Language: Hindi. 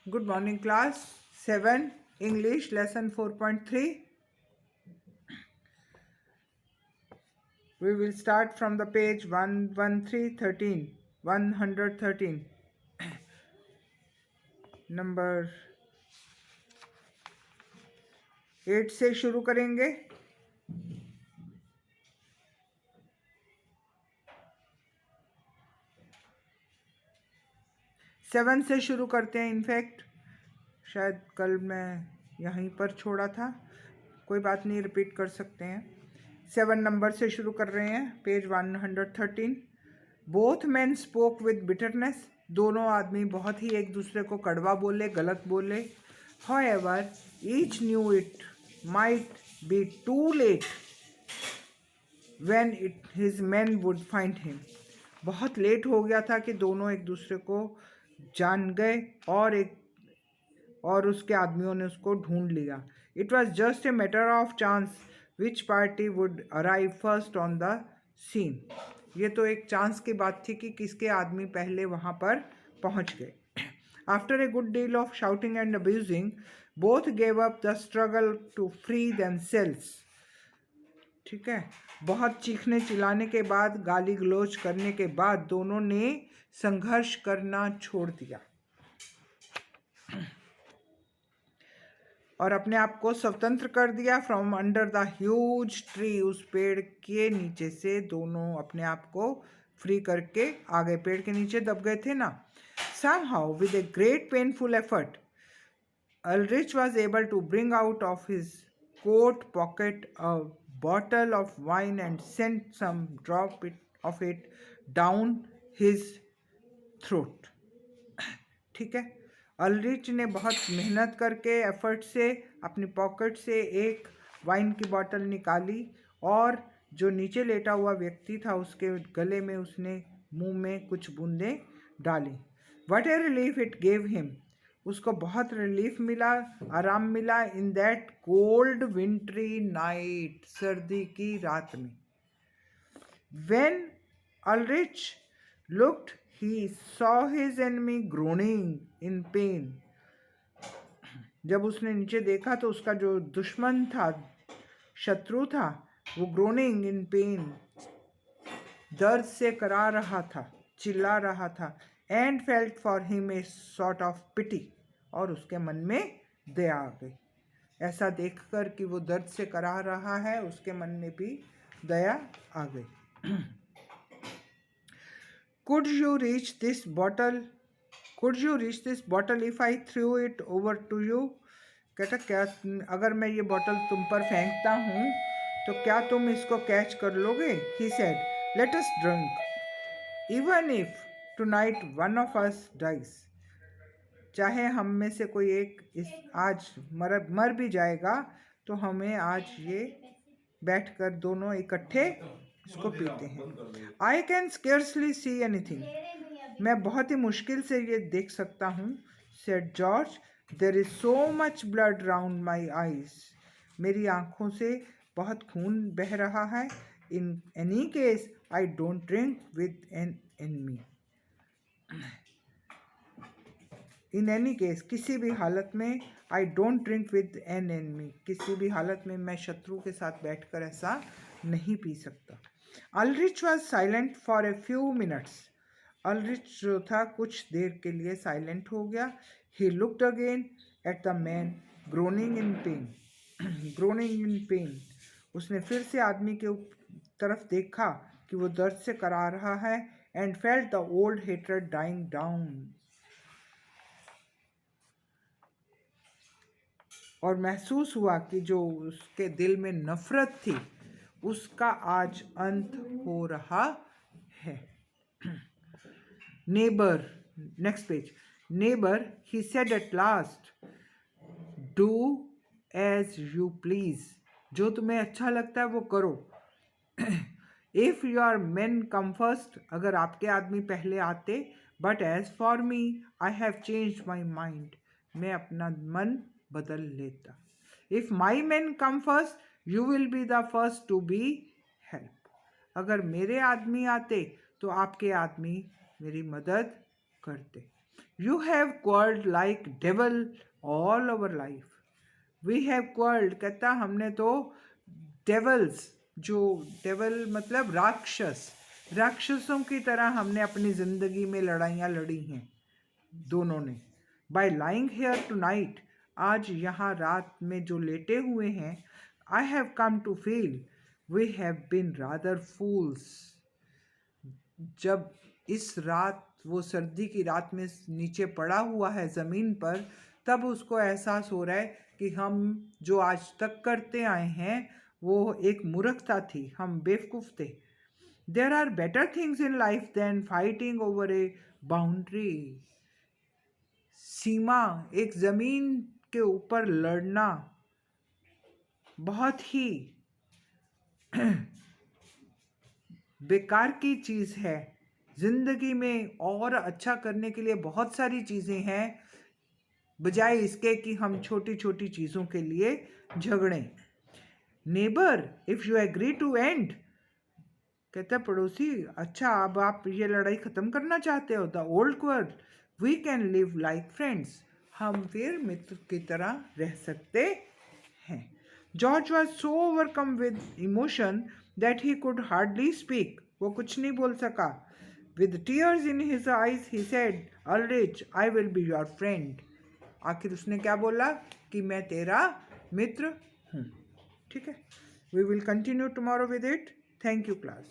Good morning, class 7 English lesson 4.3. We will start from the page 113 number 8 से शुरू करेंगे. 7 से शुरू करते हैं. इनफैक्ट शायद कल मैं यहीं पर छोड़ा था, कोई बात नहीं, रिपीट कर सकते हैं. 7 नंबर से शुरू कर रहे हैं. Page 113. Both man spoke with bitterness. दोनों आदमी बहुत ही एक दूसरे को कड़वा बोले, गलत बोले. However, each knew it might be too late when his men would find him. बहुत लेट हो गया था कि दोनों एक दूसरे को जान गए और उसके आदमियों ने उसको ढूंढ लिया. It was just a matter of chance which party would arrive first on the scene. ये तो एक चांस की बात थी कि किसके आदमी पहले वहाँ पर पहुँच गए. After a good deal of shouting and abusing, both gave up the struggle to free themselves. ठीक है, बहुत चीखने चिल्लाने के बाद, गाली गलौज करने के बाद दोनों ने संघर्ष करना छोड़ दिया और अपने आप को स्वतंत्र कर दिया. From under the huge tree. उस पेड़ के नीचे से दोनों अपने आप को फ्री करके आ गए. पेड़ के नीचे दब गए थे ना. Somehow, with a great painful effort, Ulrich was able to bring out of his coat pocket a bottle of wine and sent some of it down his throat. ठीक है, अल्रिच ने बहुत मेहनत करके एफर्ट से अपनी पॉकेट से एक वाइन की बोतल निकाली और जो नीचे लेटा हुआ व्यक्ति था उसके गले में उसने मुंह में कुछ बूंदें डाली. What a relief it gave him. उसको बहुत रिलीफ मिला, आराम मिला. In that cold wintry night. सर्दी की रात में. When Ulrich looked, he saw his enemy groaning in pain. जब उसने नीचे देखा तो उसका जो दुश्मन था, शत्रु था, वो ग्रोनिंग इन पेन, दर्द से करा रहा था, चिल्ला रहा था. And felt for him a sort of pity. और उसके मन में दया आ गई. ऐसा देखकर कि वो दर्द से करा रहा है, उसके मन में भी दया आ गई. Could you reach this bottle if I threw it over to you? कहता, क्या अगर मैं ये बॉटल तुम पर फेंकता हूँ तो क्या तुम इसको कैच कर लोगे? He said, let us drink. Even if tonight one of us dies. चाहे हम में से कोई एक आज मर भी जाएगा तो हमें आज ये बैठकर दोनों इकट्ठे इसको पीते हैं. I can scarcely see anything. मैं बहुत ही मुश्किल से ये देख सकता हूँ. said George. There is so much blood round my eyes. मेरी आँखों से बहुत खून बह रहा है. In any case, I don't drink with an enemy. In any case, किसी भी हालत में, I don't drink with an enemy. किसी भी हालत में मैं शत्रु के साथ बैठकर ऐसा नहीं पी सकता. Ulrich was silent for a few minutes. Ulrich जो था कुछ देर के लिए साइलेंट हो गया. He looked again at the man groaning in pain. groaning in pain. उसने फिर से आदमी के तरफ देखा कि वो दर्द से करा रहा है. And felt the old hatred dying down. और महसूस हुआ कि जो उसके दिल में नफरत थी उसका आज अंत हो रहा है. Neighbor, next page. Neighbor, he said at last, do as you please. जो तुम्हें अच्छा लगता है वो करो. If your men come first, अगर आपके आदमी पहले आते. But as for me, I have changed my mind. मैं अपना मन बदल लेता. If my men come first, you will be the first to be help. अगर मेरे आदमी आते तो आपके आदमी मेरी मदद करते. You have quarreled like devil all our life. We have quarreled कहता हमने तो devils, जो devil मतलब राक्षस, राक्षसों की तरह हमने अपनी जिंदगी में लड़ाइयाँ लड़ी हैं दोनों ने. By lying here tonight, आज यहाँ रात में जो लेटे हुए हैं, I have come to feel we have been rather fools. जब इस रात, वो सर्दी की रात में नीचे पड़ा हुआ है ज़मीन पर, तब उसको एहसास हो रहा है कि हम जो आज तक करते आए हैं वो एक मूर्खता थी, हम बेवकूफ़ थे. There are better things in life than fighting over a boundary. सीमा, एक ज़मीन के ऊपर लड़ना बहुत ही बेकार की चीज़ है. ज़िंदगी में और अच्छा करने के लिए बहुत सारी चीज़ें हैं, बजाय इसके कि हम छोटी छोटी चीज़ों के लिए झगड़ें. Neighbour, if you agree to end, कहता पड़ोसी, अच्छा अब आप ये लड़ाई ख़त्म करना चाहते हो, the old quarrel, we can live like friends, हम फिर मित्र की तरह रह सकते हैं. George was so overcome with emotion that he could hardly speak. वो कुछ नहीं बोल सका. With tears in his eyes he said, Aldrich, I will be your friend. आखिर उसने क्या बोला कि मैं तेरा मित्र हूँ. ठीक है, we will continue tomorrow with it. Thank you class.